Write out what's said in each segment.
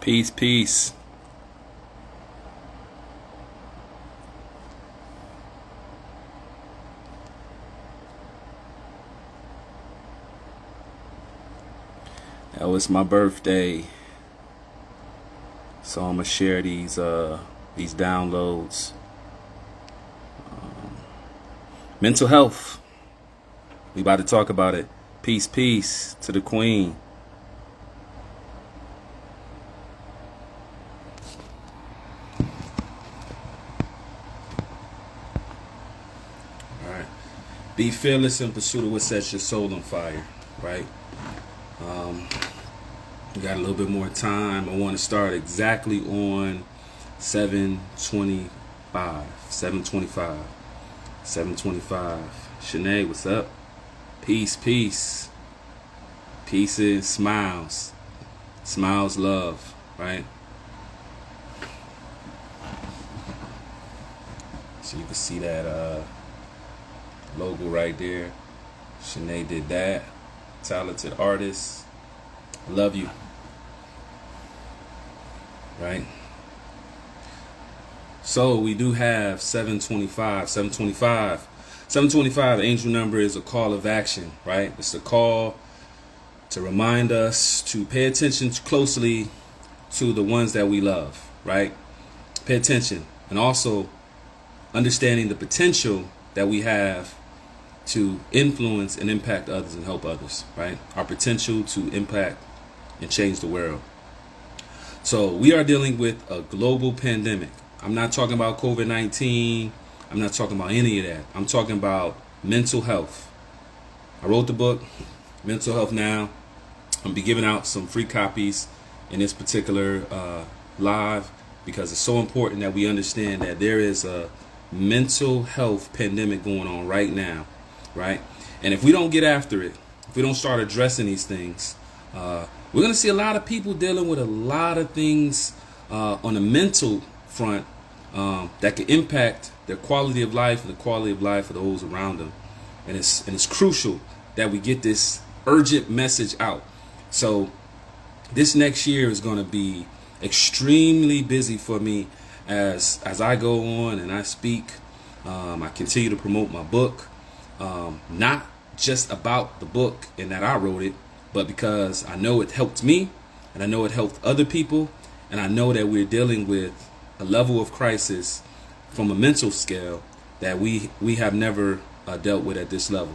Peace, peace. That was my birthday, so I'm gonna share these downloads. Mental health. We about to talk about it. Peace, peace to the queen. All right. Be fearless in pursuit of what sets your soul on fire. Right. We got a little bit more time. I want to start exactly on 7:25. 7:25. 7:25. Shanae, what's up? Peace, peace. Pieces, smiles. Smiles, love, right? So you can see that logo right there. Shanae did that. Talented artist. Love you. Right? So we do have 7:25. 7:25. 7:25, angel number, is a call of action, right? It's a call to remind us to pay attention closely to the ones that we love, right? Pay attention. And also understanding the potential that we have to influence and impact others and help others, right? Our potential to impact and change the world. So we are dealing with a global pandemic. I'm not talking about COVID-19. I'm not talking about any of that. I'm talking about mental health. I wrote the book, Mental Health Now. I'm gonna be giving out some free copies in this particular live because it's so important that we understand that there is a mental health pandemic going on right now, right? And if we don't get after it, if we don't start addressing these things, we're going to see a lot of people dealing with a lot of things on the mental front that can impact their quality of life and the quality of life of those around them. And it's crucial that we get this urgent message out. So this next year is going to be extremely busy for me as I go on and I speak. I continue to promote my book, not just about the book and that I wrote it, but because I know it helped me and I know it helped other people, and I know that we're dealing with a level of crisis from a mental scale that we have never dealt with at this level.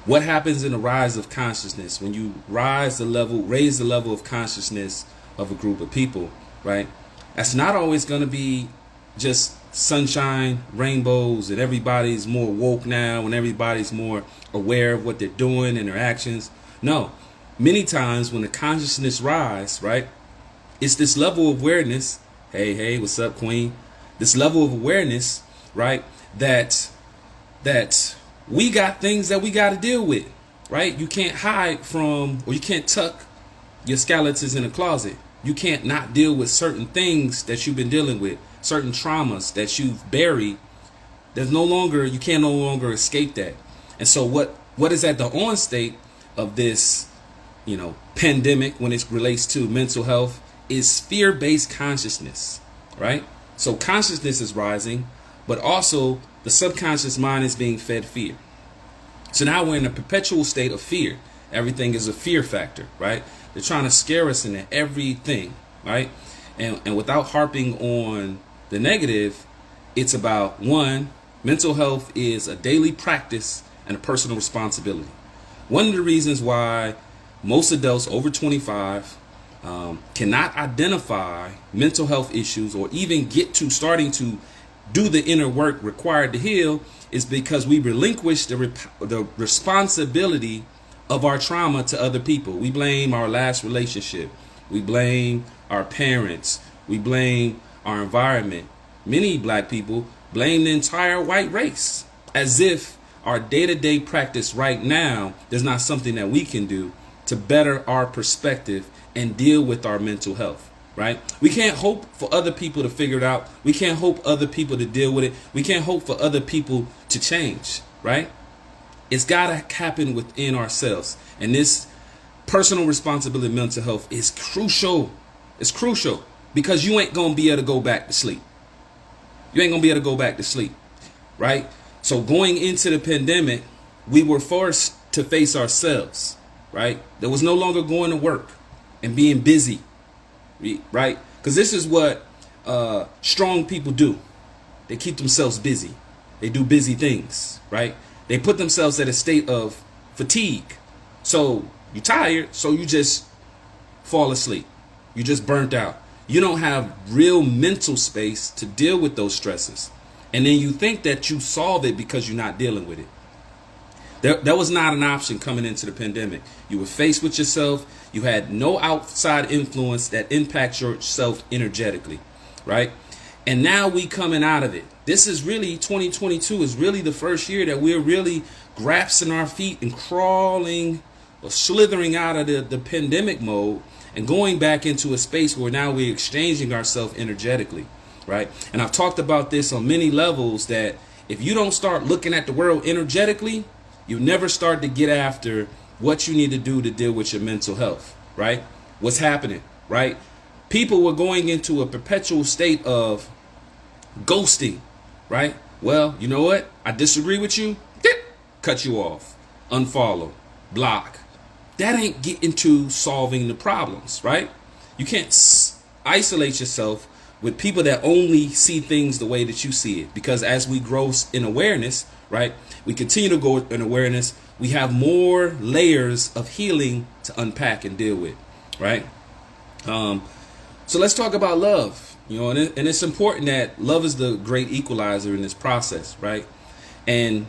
What happens in the rise of consciousness when you raise the level of consciousness of a group of people, right? That's not always going to be just sunshine, rainbows, and everybody's more woke now and everybody's more aware of what they're doing and their actions. No, many times when the consciousness rise, right, it's this level of awareness. Hey, what's up, queen? This level of awareness, right, that we got things that we got to deal with, right? You can't hide from, or you can't tuck your skeletons in a closet. You can't not deal with certain things that you've been dealing with, certain traumas that you've buried. You can no longer escape that. And so what is at the on state of this, pandemic when it relates to mental health is fear-based consciousness, right? So consciousness is rising, but also the subconscious mind is being fed fear. So now we're in a perpetual state of fear. Everything is a fear factor, right? They're trying to scare us into everything, right? And without harping on the negative, it's about, one, mental health is a daily practice and a personal responsibility. One of the reasons why most adults over 25 cannot identify mental health issues or even get to starting to do the inner work required to heal is because we relinquish the responsibility of our trauma to other people. We blame our last relationship. We blame our parents. We blame our environment. Many black people blame the entire white race as if our day-to-day practice right now is not something that we can do to better our perspective and deal with our mental health, right? We can't hope for other people to figure it out. We can't hope other people to deal with it. We can't hope for other people to change, right? It's got to happen within ourselves. And this personal responsibility of mental health is crucial. It's crucial because you ain't going to be able to go back to sleep. You ain't going to be able to go back to sleep, right? So going into the pandemic, we were forced to face ourselves, right? There was no longer going to work and being busy, right? Because this is what strong people do. They keep themselves busy. They do busy things, right? They put themselves at a state of fatigue. So you're tired, so you just fall asleep. You just burnt out. You don't have real mental space to deal with those stresses. And then you think that you solve it because you're not dealing with it. That was not an option coming into the pandemic. You were faced with yourself. You had no outside influence that impacts yourself energetically, right? And now we coming out of it. This is really 2022 is really the first year that we're really grasping our feet and crawling or slithering out of the pandemic mode and going back into a space where now we're exchanging ourselves energetically, right? And I've talked about this on many levels that if you don't start looking at the world energetically, you never start to get after what you need to do to deal with your mental health, right? What's happening, right? People were going into a perpetual state of ghosting, right? Well, you know what? I disagree with you. Cut you off, unfollow, block. That ain't getting to solving the problems, right? You can't isolate yourself with people that only see things the way that you see it. Because as we grow in awareness, right, we continue to go in awareness, we have more layers of healing to unpack and deal with, right? So let's talk about love, you know, and it's important that love is the great equalizer in this process, right? And,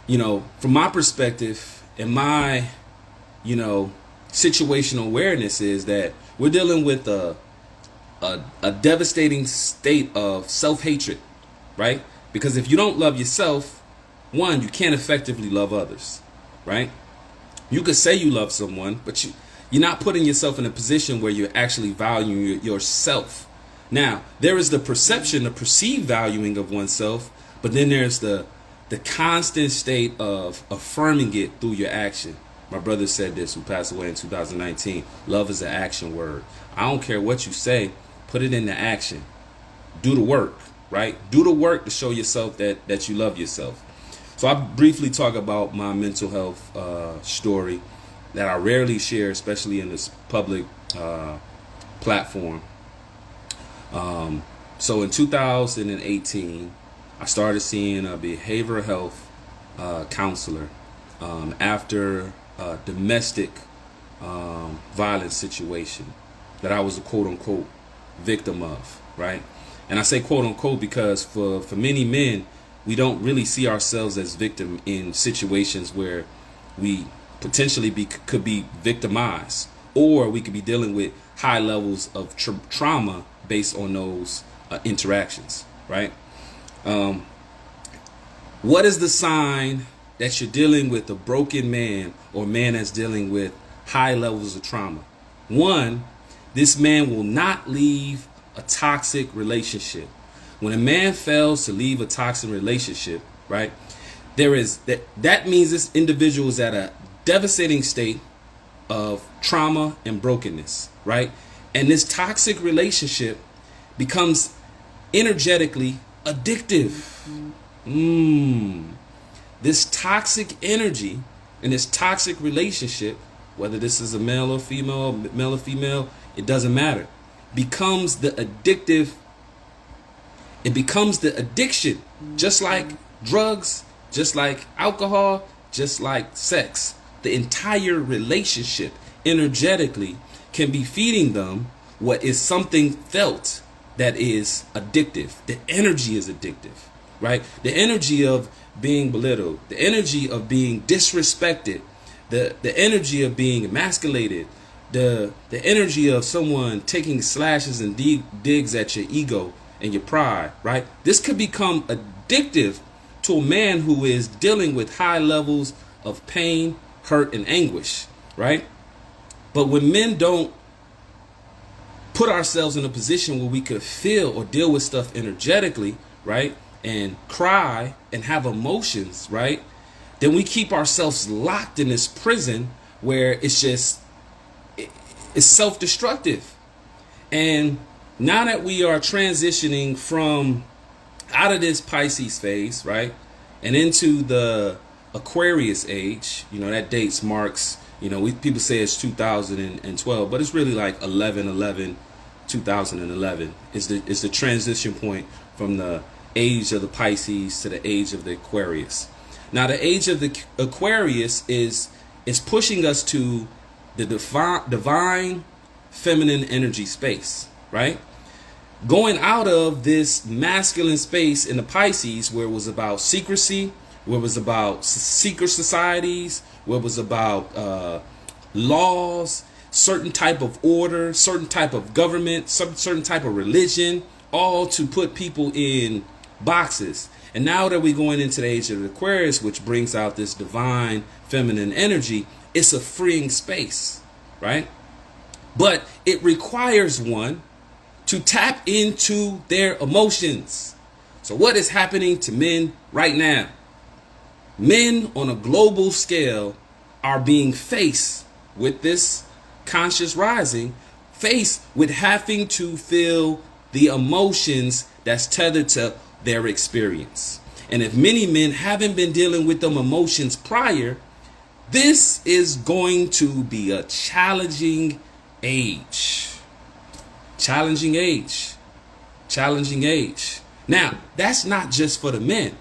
you know, from my perspective and my, you know, situational awareness is that we're dealing with a devastating state of self-hatred, right? Because if you don't love yourself, one, you can't effectively love others, right? You could say you love someone, but you're not putting yourself in a position where you're actually valuing yourself. Now, there is the perception, the perceived valuing of oneself, but then there's the constant state of affirming it through your action. My brother said this, who passed away in 2019. Love is an action word. I don't care what you say, put it into action. Do the work, right? Do the work to show yourself that you love yourself. So I briefly talk about my mental health story that I rarely share, especially in this public platform. So in 2018, I started seeing a behavioral health counselor after a domestic violence situation that I was a quote unquote victim of, right? And I say quote unquote because for many men, we don't really see ourselves as victim in situations where we potentially could be victimized, or we could be dealing with high levels of trauma based on those interactions, right? What is the sign that you're dealing with a broken man or man that's dealing with high levels of trauma? One, this man will not leave a toxic relationship. When a man fails to leave a toxic relationship, right, that means this individual is at a devastating state of trauma and brokenness, right? And this toxic relationship becomes energetically addictive. This toxic energy and this toxic relationship, whether this is a male or female, it doesn't matter, becomes the addictive. It becomes the addiction, just like drugs, just like alcohol, just like sex. The entire relationship energetically can be feeding them what is something felt that is addictive. The energy is addictive, right? The energy of being belittled, the energy of being disrespected, the energy of being emasculated, the energy of someone taking slashes and digs at your ego and your pride, right? This could become addictive to a man who is dealing with high levels of pain, hurt, and anguish, right? But when men don't put ourselves in a position where we could feel or deal with stuff energetically, right, and cry and have emotions, right, then we keep ourselves locked in this prison where it's self-destructive. And now that we are transitioning from out of this Pisces phase, right, and into the Aquarius age, that dates marks, people say it's 2012, but it's really like 2011 is the transition point from the age of the Pisces to the age of the Aquarius. Now, the age of the Aquarius is pushing us to the divine feminine energy space, right? Going out of this masculine space in the Pisces, where it was about secrecy, where it was about secret societies, where it was about laws, certain type of order, certain type of government, certain type of religion, all to put people in boxes. And now that we're going into the age of the Aquarius, which brings out this divine feminine energy, it's a freeing space, right? But it requires one to tap into their emotions. So what is happening to men right now? Men on a global scale are being faced with this conscious rising, faced with having to feel the emotions that's tethered to their experience. And if many men haven't been dealing with them emotions prior, this is going to be a challenging age. Challenging age. Challenging age. Now, that's not just for the men.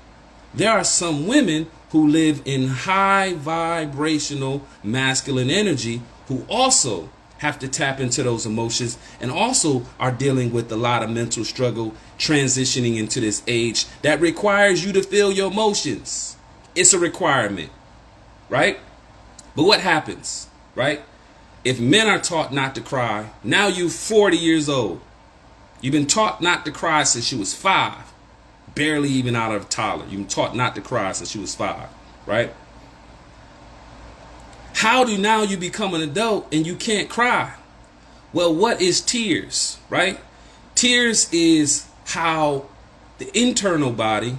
There are some women who live in high vibrational masculine energy who also have to tap into those emotions and also are dealing with a lot of mental struggle transitioning into this age that requires you to feel your emotions. It's a requirement, right? But what happens, right? If men are taught not to cry, now you're 40 years old. You've been taught not to cry since you was 5. Barely even out of a toddler. You've been taught not to cry since you was 5, right? How do now you become an adult and you can't cry? Well, what is tears, right? Tears is how the internal body,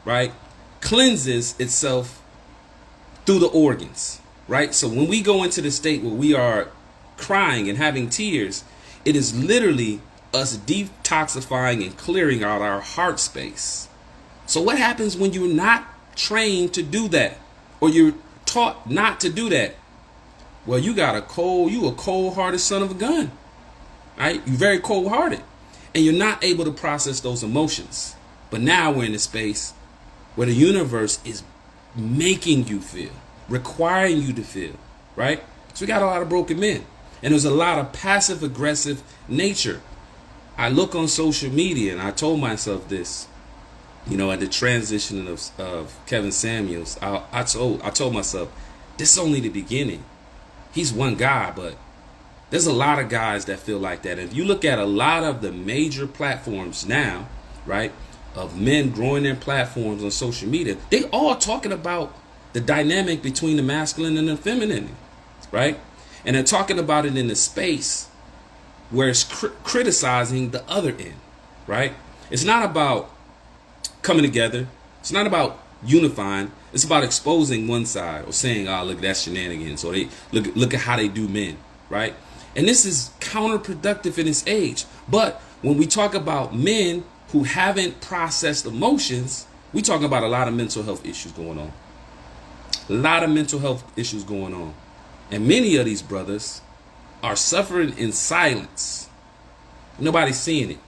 right, cleanses itself through the organs, right? So when we go into the state where we are crying and having tears, it is literally us detoxifying and clearing out our heart space. So what happens when you're not trained to do that, or you're taught not to do that? Well, you a cold-hearted son of a gun, right? You're very cold-hearted, and you're not able to process those emotions. But now we're in a space where the universe is making you feel, requiring you to feel, right? So we got a lot of broken men, and there's a lot of passive-aggressive nature. I look on social media, and I told myself this, at the transition of Kevin Samuels. I told myself, this is only the beginning. He's one guy, but there's a lot of guys that feel like that. And if you look at a lot of the major platforms now, right, of men growing their platforms on social media, they all talking about the dynamic between the masculine and the feminine, right? And they're talking about it in the space where it's criticizing the other end, right? It's not about coming together. It's not about unifying. It's about exposing one side or saying, "Oh, look, that's shenanigans," or they look at how they do men, right? And this is counterproductive in this age. But when we talk about men who haven't processed emotions, we talk about a lot of mental health issues going on. A lot of mental health issues going on. And many of these brothers are suffering in silence. Nobody's seeing it.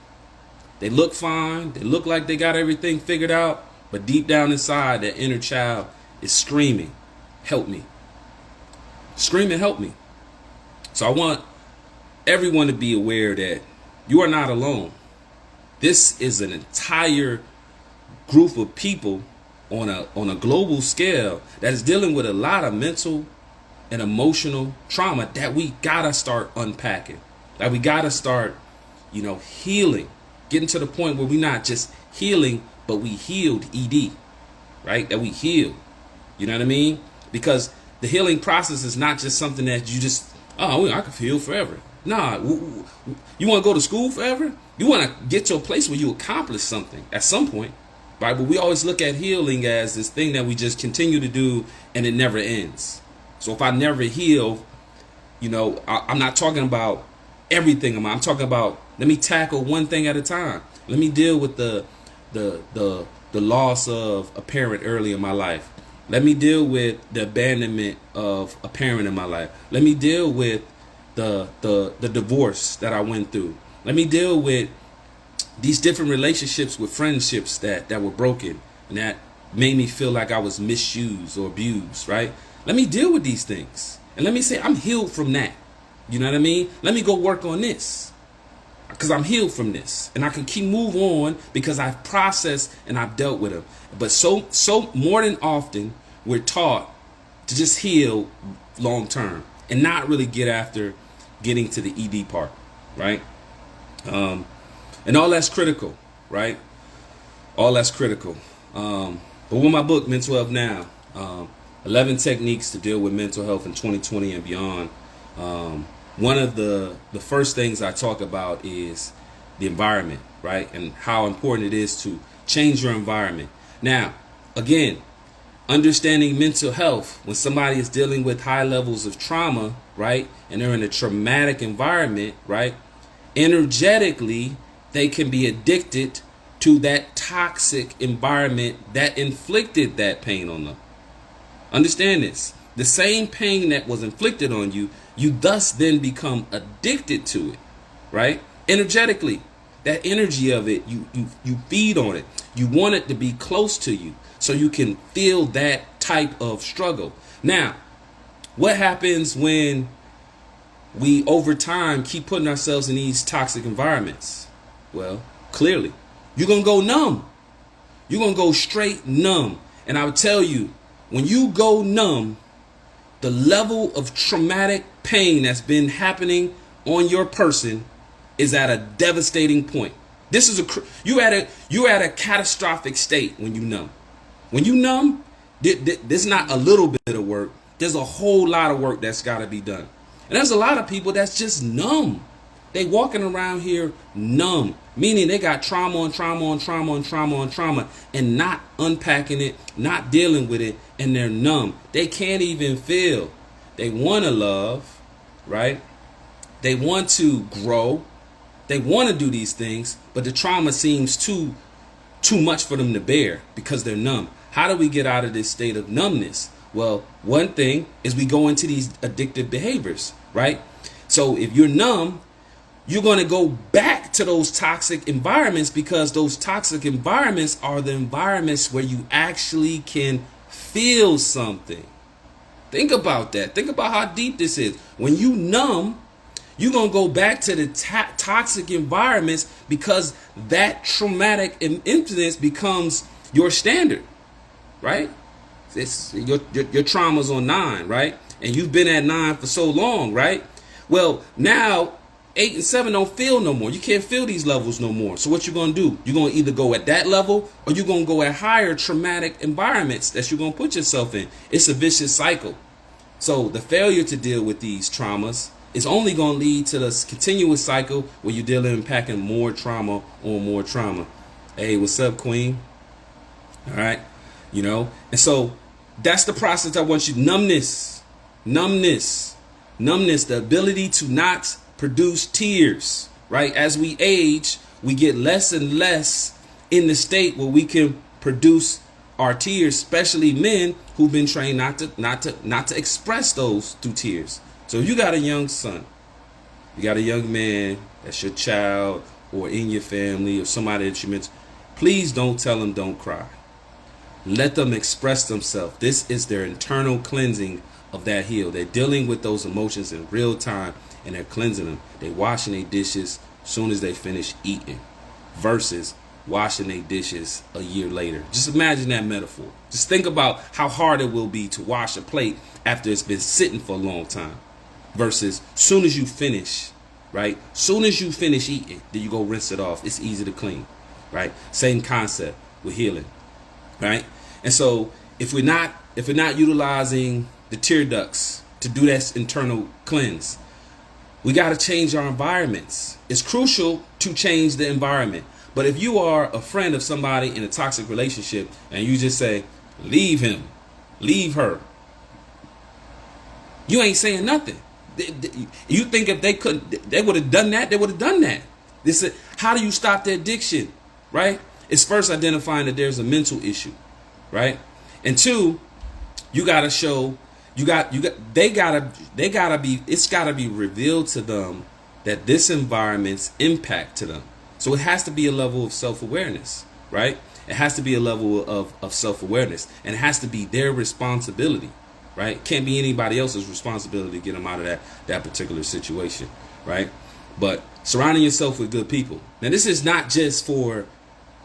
They look fine. They look like they got everything figured out. But deep down inside, that inner child is screaming, "Help me." Screaming, "Help me." So I want everyone to be aware that you are not alone. This is an entire group of people on a global scale that is dealing with a lot of mental and emotional trauma that we gotta start unpacking. That we gotta start, healing. Getting to the point where we're not just healing, but we healed, ED, right? That we heal. You know what I mean? Because the healing process is not just something that you just, I can heal forever. Nah, you want to go to school forever? You want to get to a place where you accomplish something at some point, right? But we always look at healing as this thing that we just continue to do and it never ends. So if I never heal, I'm not talking about everything in my. I'm talking about, let me tackle one thing at a time. Let me deal with the loss of a parent early in my life. Let me deal with the abandonment of a parent in my life. Let me deal with the divorce that I went through. Let me deal with these different relationships with friendships that were broken and that made me feel like I was misused or abused, right? Let me deal with these things. And let me say, I'm healed from that. You know what I mean? Let me go work on this, because I'm healed from this. And I can keep move on because I've processed and I've dealt with them. But so more than often, we're taught to just heal long term and not really get after getting to the ED part, right? And all that's critical, right? All that's critical. But with my book, Mental Health Now, 11 techniques to deal with mental health in 2020 and beyond. One of the first things I talk about is the environment, right? And how important it is to change your environment. Now, again, understanding mental health, when somebody is dealing with high levels of trauma, right? And they're in a traumatic environment, right? Energetically, they can be addicted to that toxic environment that inflicted that pain on them. Understand this. The same pain that was inflicted on you, you thus then become addicted to it, right? Energetically, that energy of it, you feed on it. You want it to be close to you so you can feel that type of struggle. Now, what happens when we over time keep putting ourselves in these toxic environments? Well, clearly, you're going to go numb. You're going to go straight numb. And I would tell you, when you go numb, the level of traumatic pain that's been happening on your person is at a devastating point. This is you're at a catastrophic state when you numb. When you numb, there's not a little bit of work. There's a whole lot of work that's got to be done. And there's a lot of people that's just numb. They walking around here numb, meaning they got trauma on trauma on trauma on trauma on trauma and not unpacking it, not dealing with it, and they're numb. They can't even feel. They want to love, right? They want to grow. They want to do these things, but the trauma seems too much for them to bear because they're numb. How do we get out of this state of numbness? Well, one thing is we go into these addictive behaviors, right? So if you're numb, you're going to go back to those toxic environments because those toxic environments are the environments where you actually can feel something. Think about that. Think about how deep this is. When you numb, you're going to go back to the toxic environments because that traumatic incident becomes your standard, right? It's your trauma's on 9, right? And you've been at 9 for so long, right? Well, now 8 and 7 don't feel no more. You can't feel these levels no more. So what you going to do? You're going to either go at that level or you're going to go at higher traumatic environments that you're going to put yourself in. It's a vicious cycle. So the failure to deal with these traumas is only going to lead to this continuous cycle where you're dealing and packing more trauma on more trauma. Hey, what's up, Queen? All right. You know, and so that's the process I want you. Numbness, the ability to not produce tears, right? As we age, we get less and less in the state where we can produce our tears, especially men who've been trained not to express those through tears. So if you got a young son, you got a young man that's your child or in your family or somebody that you mentioned, please don't tell them don't cry. Let them express themselves. This is their internal cleansing of that heal. They're dealing with those emotions in real time and they're cleansing them. They're washing their dishes as soon as they finish eating versus washing their dishes a year later. Just imagine that metaphor. Just think about how hard it will be to wash a plate after it's been sitting for a long time versus soon as you finish, right? Soon as you finish eating, then you go rinse it off. It's easy to clean, right? Same concept with healing, right? And so if we're not utilizing the tear ducts to do that internal cleanse, we got to change our environments. It's crucial to change the environment. But if you are a friend of somebody in a toxic relationship and you just say, leave him, leave her, you ain't saying nothing. You think if they couldn't, they would have done that. They would have done that. This is, how do you stop the addiction, right? It's first identifying that there's a mental issue, right? And two, you gotta show, they gotta be, it's gotta be revealed to them that this environment's impact to them. So it has to be a level of self-awareness, right? It has to be a level of self-awareness, and it has to be their responsibility, right? It can't be anybody else's responsibility to get them out of that particular situation, right? But surrounding yourself with good people. Now, this is not just for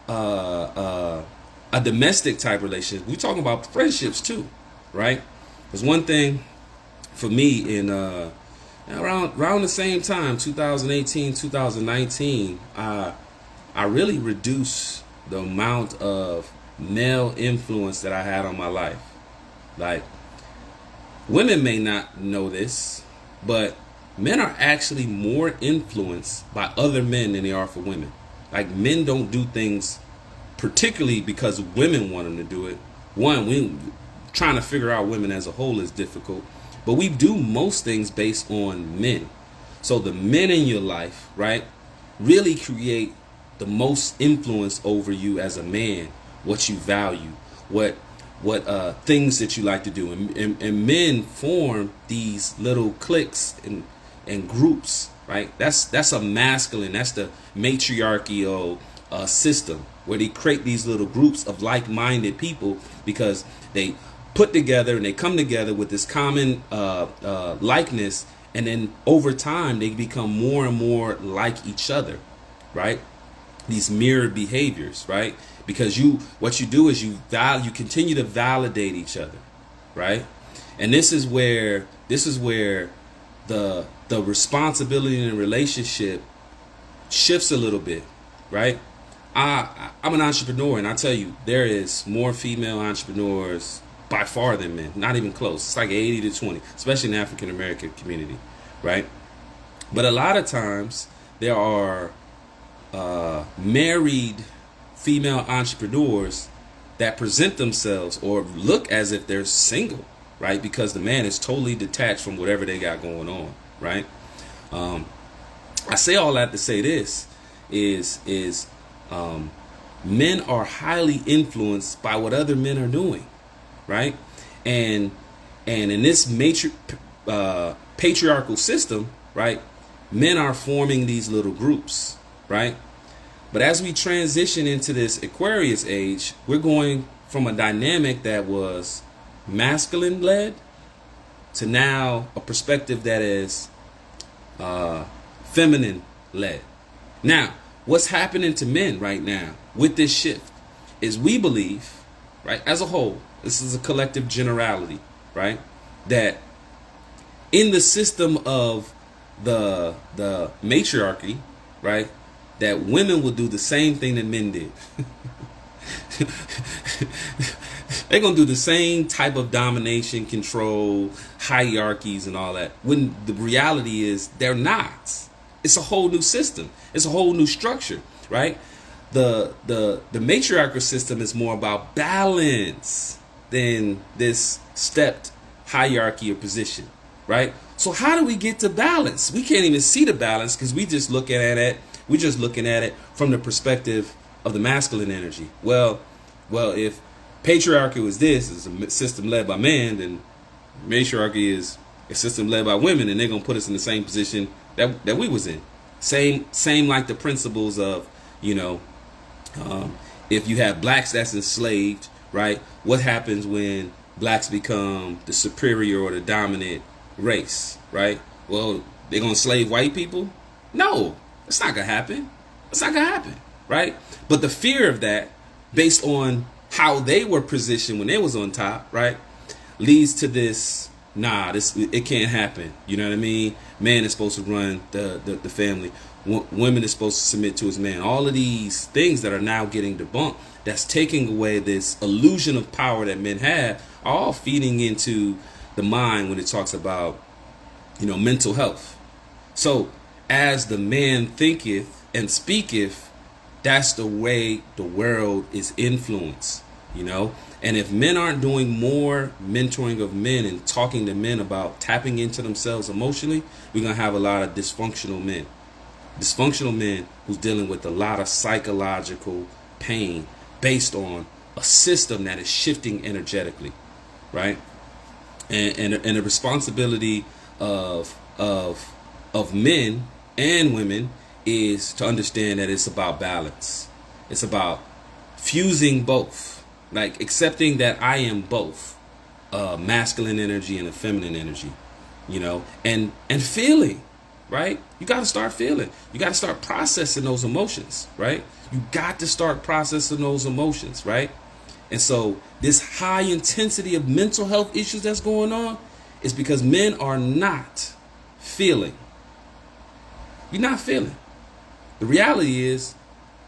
a domestic type relationship. We're talking about friendships too, right? There's one thing for me in around the same time, 2018, 2019, I really reduced the amount of male influence that I had on my life. Like, women may not know this, but men are actually more influenced by other men than they are for women. Like, men don't do things particularly because women want them to do it. One, we trying to figure out women as a whole is difficult, but we do most things based on men. So the men in your life, right, really create the most influence over you as a man, what you value, what things that you like to do. And men form these little cliques and groups, right? That's a masculine, that's the matriarchal system, where they create these little groups of like-minded people because they put together and they come together with this common likeness, and then over time they become more and more like each other, right? These mirrored behaviors, right? Because what you do is you continue to validate each other, right? And this is where the responsibility in a relationship shifts a little bit, right? I'm an entrepreneur, and I tell you, there is more female entrepreneurs by far than men. Not even close. It's like 80 to 20, especially in the African American community, right? But a lot of times there are married female entrepreneurs that present themselves or look as if they're single, right? Because the man is totally detached from whatever they got going on, right? I say all that to say this is men are highly influenced by what other men are doing, right? And in this patriarchal system, right, men are forming these little groups, right? But as we transition into this Aquarius age, we're going from a dynamic that was masculine led to now a perspective that is feminine led. Now, what's happening to men right now with this shift is we believe, right, as a whole, this is a collective generality, right, that in the system of the matriarchy, right, that women will do the same thing that men did. They're going to do the same type of domination, control, hierarchies and all that. When the reality is they're not. It's a whole new system. It's a whole new structure, right? The matriarchal system is more about balance than this stepped hierarchy or position, right? So how do we get to balance? We can't even see the balance because we're just looking at it from the perspective of the masculine energy. Well, if patriarchy is a system led by men, then matriarchy is a system led by women, and they're gonna put us in the same position that we was in. Same like the principles of, if you have blacks that's enslaved, right? What happens when blacks become the superior or the dominant race, right? Well, they're gonna enslave white people? No, it's not gonna happen. It's not gonna happen, right? But the fear of that, based on how they were positioned when they was on top, right, leads to this. It can't happen. You know what I mean? Man is supposed to run the family. Women is supposed to submit to his man. All of these things that are now getting debunked, that's taking away this illusion of power that men have, are all feeding into the mind when it talks about, mental health. So as the man thinketh and speaketh, that's the way the world is influenced. you know. And if men aren't doing more mentoring of men and talking to men about tapping into themselves emotionally, we're going to have a lot of dysfunctional men. Dysfunctional men who's dealing with a lot of psychological pain based on a system that is shifting energetically, right? And the responsibility of men and women is to understand that it's about balance. It's about fusing both, like accepting that I am both masculine energy and a feminine energy, you know, and feeling, right? You got to start feeling. You got to start processing those emotions, right? You got to start processing those emotions, right? And so this high intensity of mental health issues that's going on is because men are not feeling. You're not feeling. The reality is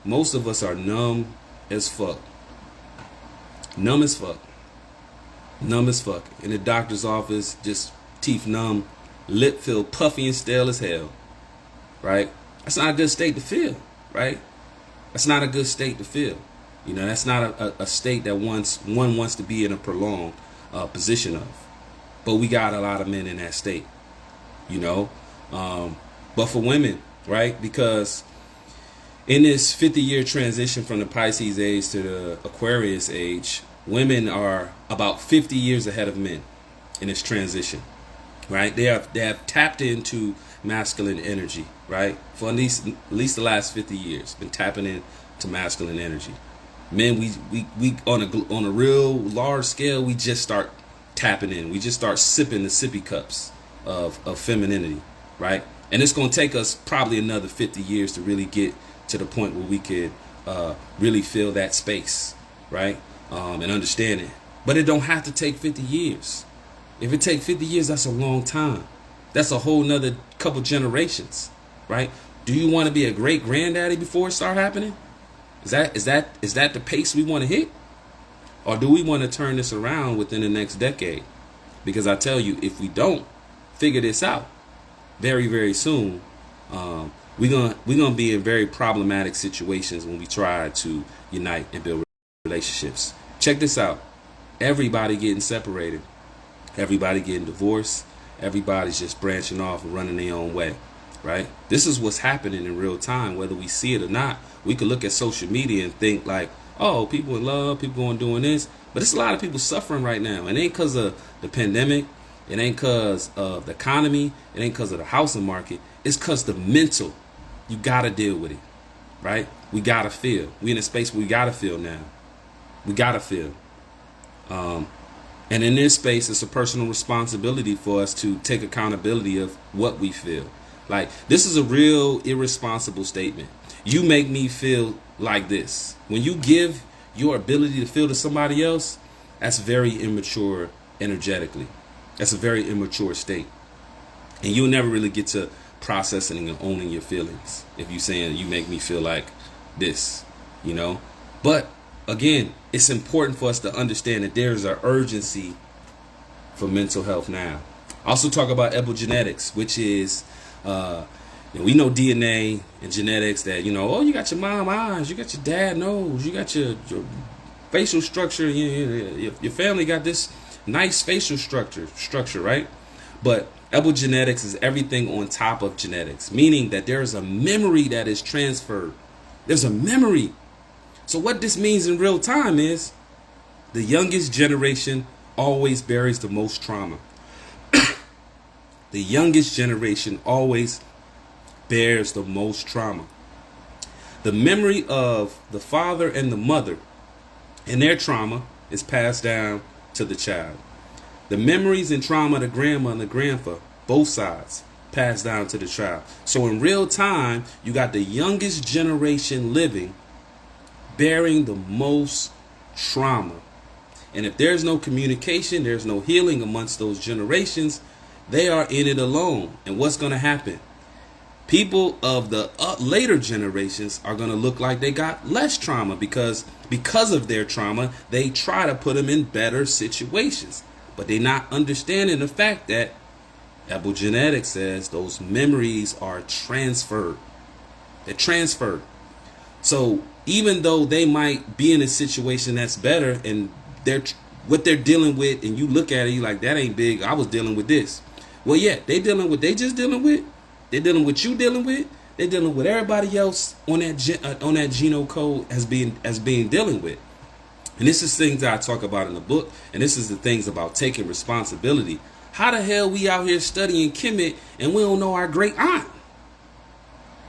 most of us are numb as fuck. Numb as fuck. Numb as fuck. In the doctor's office, just teeth numb, lip feel puffy and stale as hell. Right? That's not a good state to feel, right? That's not a good state to feel. You know, that's not a state that one wants to be in a prolonged position of. But we got a lot of men in that state, you know. But for women, right? Because in this 50-year transition from the Pisces age to the Aquarius age, women are about 50 years ahead of men in this transition, right? They have tapped into masculine energy, right? For at least the last 50 years, been tapping into masculine energy. Men, we on a real large scale, we just start tapping in. We just start sipping the sippy cups of femininity, right? And it's going to take us probably another 50 years to really get to the point where we could really feel that space, right? And understand it. But it don't have to take 50 years. If it takes 50 years, that's a long time. That's a whole nother couple generations, right? Do you want to be a great granddaddy before it start happening? Is that the pace we want to hit? Or do we want to turn this around within the next decade? Because I tell you, if we don't figure this out very, very soon, we're gonna be in very problematic situations when we try to unite and build relationships. Check this out. Everybody getting separated. Everybody getting divorced. Everybody's just branching off and running their own way, right? This is what's happening in real time, whether we see it or not. We could look at social media and think like, oh, people in love, people going doing this. But it's a lot of people suffering right now. It ain't because of the pandemic. It ain't because of the economy. It ain't because of the housing market. It's because the mental. You got to deal with it, right? We got to feel. We in a space where we got to feel now. We got to feel. And in this space, it's a personal responsibility for us to take accountability of what we feel. Like, this is a real irresponsible statement. You make me feel like this. When you give your ability to feel to somebody else, that's very immature energetically. That's a very immature state. And you'll never really get to processing and owning your feelings if you're saying you make me feel like this, you know. But again, it's important for us to understand that there's an urgency for mental health now. I also talk about epigenetics, which is we know DNA and genetics that, you know, oh, you got your mom eyes, you got your dad nose, you got your facial structure, your family got this nice facial structure, right? But epigenetics is everything on top of genetics, meaning that there is a memory that is transferred. There's a memory. So what this means in real time is the youngest generation always bears the most trauma. The youngest generation always bears the most trauma. The memory of the father and the mother and their trauma is passed down to the child. The memories and trauma of the grandma and the grandpa, both sides, passed down to the child. So in real time, you got the youngest generation living bearing the most trauma. And if there's no communication, there's no healing amongst those generations, they are in it alone. And what's going to happen? People of the later generations are going to look like they got less trauma because of their trauma, they try to put them in better situations. But they're not understanding the fact that epigenetics says those memories are transferred. They're transferred. So even though they might be in a situation that's better, and what they're dealing with, and you look at it, you like, that ain't big. I was dealing with this. Well, yeah, they're dealing with They're dealing with you dealing with. They're dealing with everybody else on that genome code as being dealing with. And this is things that I talk about in the book, and this is the things about taking responsibility. How the hell we out here studying Kemet and we don't know our great aunt?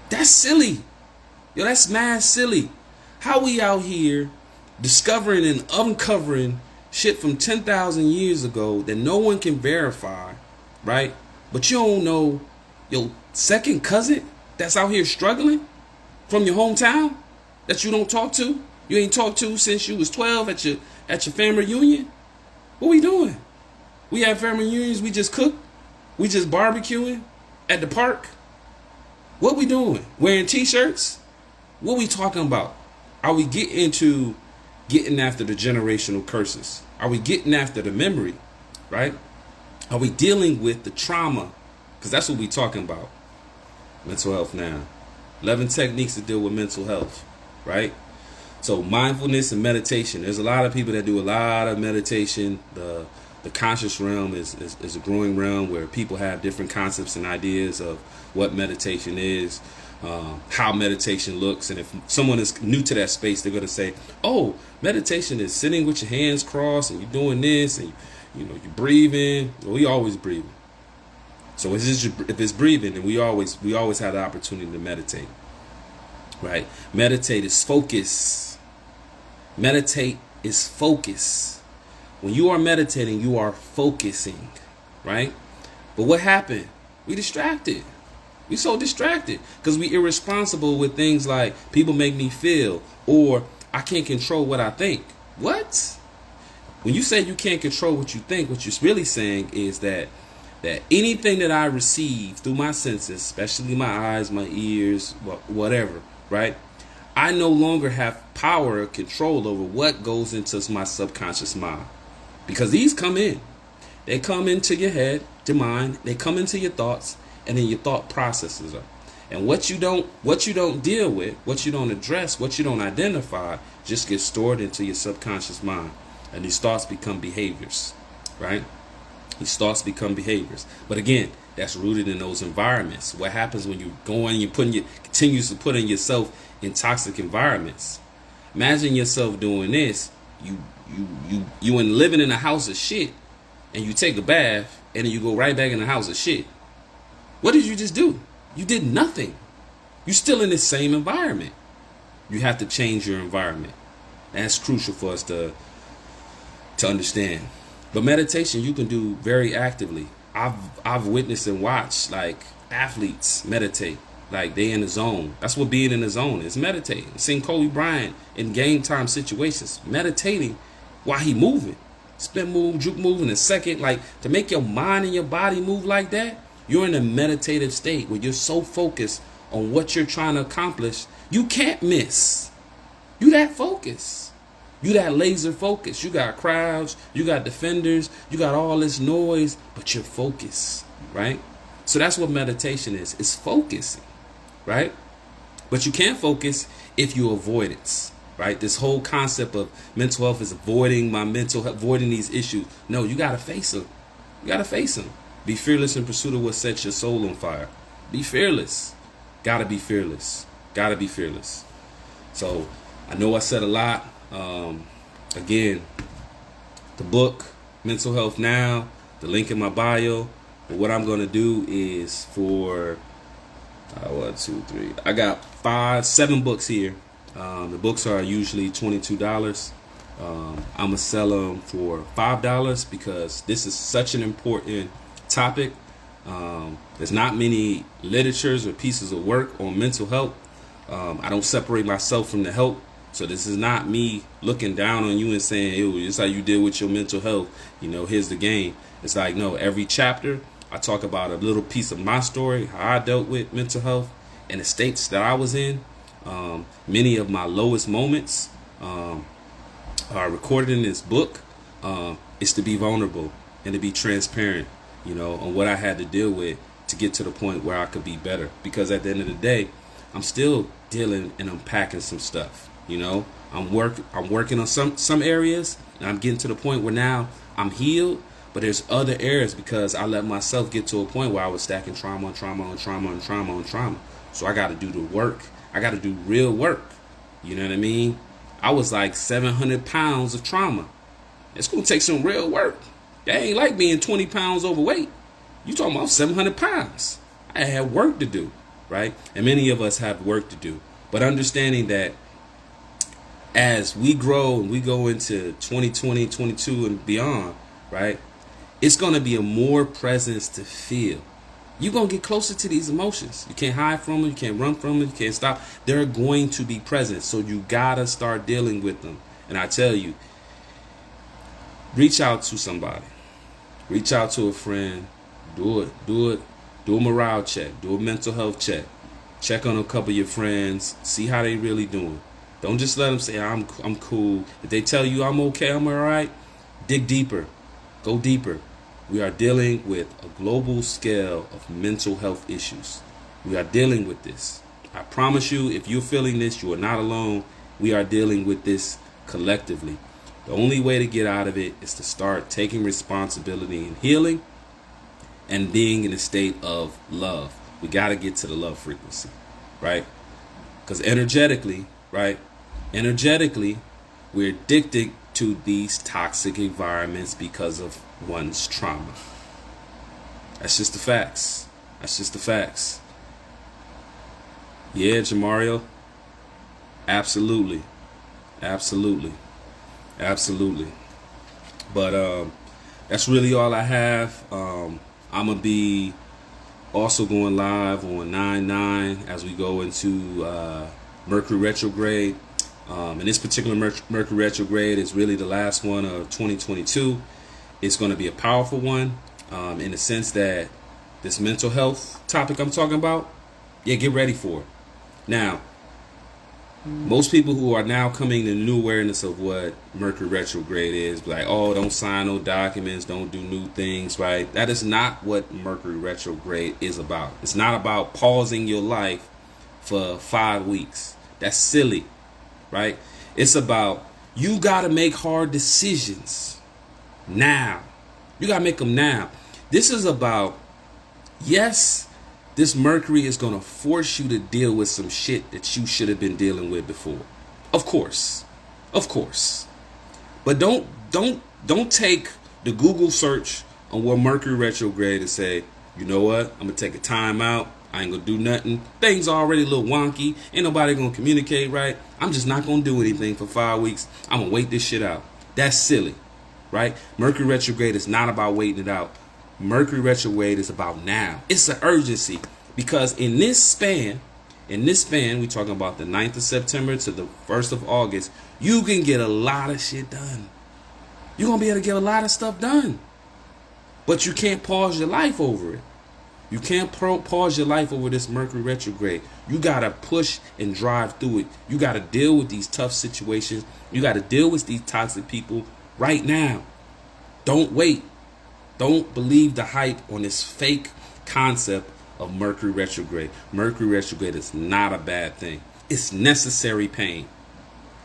That's silly. Yo, that's mad silly. How we out here discovering and uncovering shit from 10,000 years ago that no one can verify, right? But you don't know your second cousin that's out here struggling from your hometown that you don't talk to? You ain't talked to since you was 12 at your family reunion? What we doing? We have family reunions, we just cook? We just barbecuing at the park? What we doing? Wearing t-shirts? What we talking about? Are we getting after the generational curses? Are we getting after the memory, right? Are we dealing with the trauma? Because that's what we talking about. Mental health now. 11 techniques to deal with mental health, right? So mindfulness and meditation. There's a lot of people that do a lot of meditation. The conscious realm is a growing realm where people have different concepts and ideas of what meditation is, how meditation looks. And if someone is new to that space, they're going to say, oh, meditation is sitting with your hands crossed and you're doing this and you're breathing. Well, we always breathing. So if it's breathing, then we always have the opportunity to meditate, right? Meditate is focus. Meditate is focus. When you are meditating, you are focusing, right? But what happened? We distracted. We so distracted because we irresponsible with things like people make me feel, or I can't control what I think. What? When you say you can't control what you think, what you're really saying is that anything that I receive through my senses, especially my eyes, my ears, whatever, right? I no longer have power or control over what goes into my subconscious mind. Because these come in. They come into your head, your mind, they come into your thoughts, and then your thought processes are. And what you don't deal with, what you don't address, what you don't identify, just gets stored into your subconscious mind. And these thoughts become behaviors, right? These thoughts become behaviors. But again, that's rooted in those environments. What happens when you go and you continues to put in yourself in toxic environments? Imagine yourself doing this. You and living in a house of shit, and you take a bath, and then you go right back in the house of shit. What did you just do? You did nothing. You're still in the same environment. You have to change your environment. That's crucial for us to understand. But meditation you can do very actively. I've witnessed and watched like athletes meditate. Like they in the zone. That's what being in the zone is, meditating. Seen Kobe Bryant in game time situations meditating while he moving. Spin move, juke move in a second. Like to make your mind and your body move like that, you're in a meditative state where you're so focused on what you're trying to accomplish, you can't miss. You that focused. You that laser focus. You got crowds, you got defenders, you got all this noise, but you're focused, right? So that's what meditation is. It's focusing, right? But you can't focus if you avoid it, right? This whole concept of mental health is avoiding these issues. No, you got to face them. You got to face them. Be fearless in pursuit of what sets your soul on fire. Be fearless. Got to be fearless. Got to be fearless. So I know I said a lot. Again, the book, Mental Health Now, the link in my bio. But what I'm going to do is for, I got 7 books here. The books are usually $22. I'm going to sell them for $5 because this is such an important topic. There's not many literatures or pieces of work on mental health. I don't separate myself from the help. So this is not me looking down on you and saying, ew, this is how you deal with your mental health. Here's the game. It's like, no, every chapter I talk about a little piece of my story, how I dealt with mental health and the states that I was in. Many of my lowest moments are recorded in this book. Is to be vulnerable and to be transparent, on what I had to deal with to get to the point where I could be better. Because at the end of the day, I'm still dealing and unpacking some stuff. You know, I'm working on some areas, and I'm getting to the point where now I'm healed. But there's other areas because I let myself get to a point where I was stacking trauma on trauma on trauma on trauma on trauma. So I got to do the work. I got to do real work. You know what I mean? I was like 700 pounds of trauma. It's going to take some real work. That ain't like being 20 pounds overweight. You talking about 700 pounds. I had work to do, right? And many of us have work to do. But understanding that as we grow and we go into 2020, 22 and beyond, right? It's going to be a more presence to feel. You're going to get closer to these emotions. You can't hide from them. You can't run from them. You can't stop. They're going to be present. So you got to start dealing with them. And I tell you, reach out to somebody. Reach out to a friend. Do it. Do a morale check. Do a mental health check. Check on a couple of your friends. See how they really doing. Don't just let them say, I'm cool. If they tell you I'm okay, I'm all right, dig deeper. Go deeper. We are dealing with a global scale of mental health issues. We are dealing with this. I promise you, if you're feeling this, you are not alone. We are dealing with this collectively. The only way to get out of it is to start taking responsibility and healing and being in a state of love. We got to get to the love frequency, right? Because energetically, right? Energetically, we're addicted to these toxic environments because of one's trauma. That's just the facts. That's just the facts. Yeah, Jamario. Absolutely. Absolutely. Absolutely. But that's really all I have. I'm going to be also going live on 9/9 as we go into Mercury retrograde. And this particular Mercury retrograde is really the last one of 2022. It's going to be a powerful one in the sense that this mental health topic I'm talking about, yeah, get ready for it. Now, most people who are now coming to new awareness of what Mercury retrograde is, like, oh, don't sign no documents, don't do new things, right? That is not what Mercury retrograde is about. It's not about pausing your life for 5 weeks. That's silly, right? It's about you got to make hard decisions now. You got to make them now. This is about, yes, this Mercury is going to force you to deal with some shit that you should have been dealing with before. Of course. Of course. But don't take the Google search on what Mercury retrograde and say, you know what? I'm going to take a time out. I ain't going to do nothing. Things are already a little wonky. Ain't nobody going to communicate right. I'm just not going to do anything for 5 weeks. I'm going to wait this shit out. That's silly, right? Mercury retrograde is not about waiting it out. Mercury retrograde is about now. It's an urgency because in this span, we're talking about the 9th of September to the 1st of August, you can get a lot of shit done. You're going to be able to get a lot of stuff done. But you can't pause your life over it. You can't pause your life over this Mercury retrograde. You got to push and drive through it. You got to deal with these tough situations. You got to deal with these toxic people right now. Don't wait. Don't believe the hype on this fake concept of Mercury retrograde. Mercury retrograde is not a bad thing. It's necessary pain.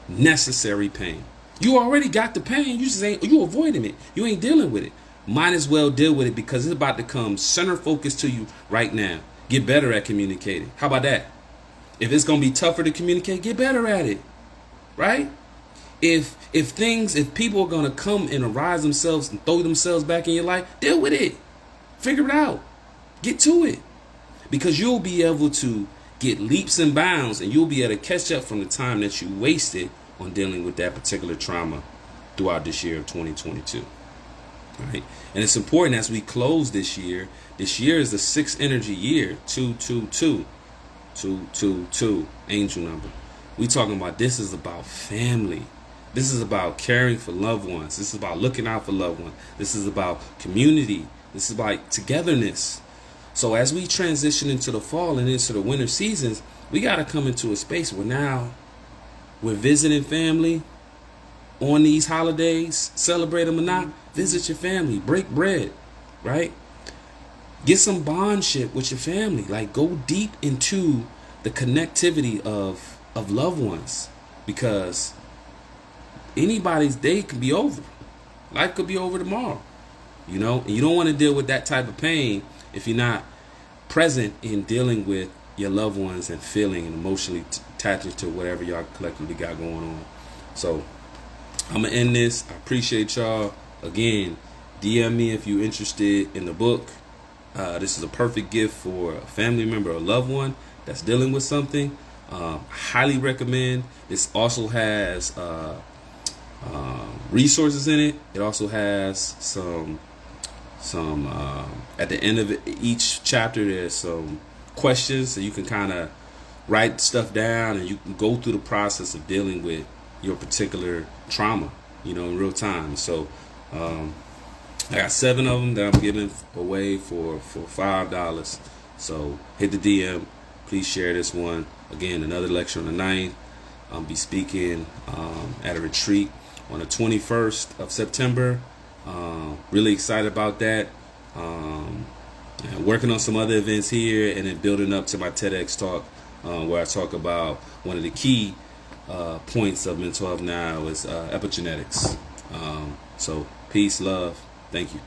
Necessary pain. You already got the pain. You avoiding it. You ain't dealing with it. Might as well deal with it because it's about to come center focus to you right now. Get better at communicating. How about that? If it's going to be tougher to communicate, get better at it. Right? If people are going to come and arise themselves and throw themselves back in your life, deal with it. Figure it out. Get to it. Because you'll be able to get leaps and bounds and you'll be able to catch up from the time that you wasted on dealing with that particular trauma throughout this year of 2022. Right? And it's important as we close this year. This year is the 6th energy year, 222. 222, angel number. We talking about this is about family. This is about caring for loved ones. This is about looking out for loved ones. This is about community. This is about togetherness. So as we transition into the fall and into the winter seasons, we got to come into a space where now we're visiting family on these holidays, celebrate them or not, visit your family, break bread, right? Get some bondship with your family. Like, go deep into the connectivity of loved ones. because anybody's day could be over. Life could be over tomorrow, and you don't want to deal with that type of pain if you're not present in dealing with your loved ones and feeling and emotionally attached to whatever y'all collectively got going on. So I'm gonna end this. I appreciate y'all. Again, DM me if you're interested in the book. This is a perfect gift for a family member or a loved one that's dealing with something. Highly recommend. This also has resources in it. It also has some at the end of each chapter, there's some questions so you can kind of write stuff down, and you can go through the process of dealing with your particular trauma, in real time. So I got 7 of them that I'm giving away for $5. So hit the DM. Please share this one. Again, another lecture on the 9th. I'll be speaking at a retreat on the 21st of September. Really excited about that. And working on some other events here, and then building up to my TEDx talk, where I talk about one of the key points of mental health now is epigenetics. So peace, love. Thank you.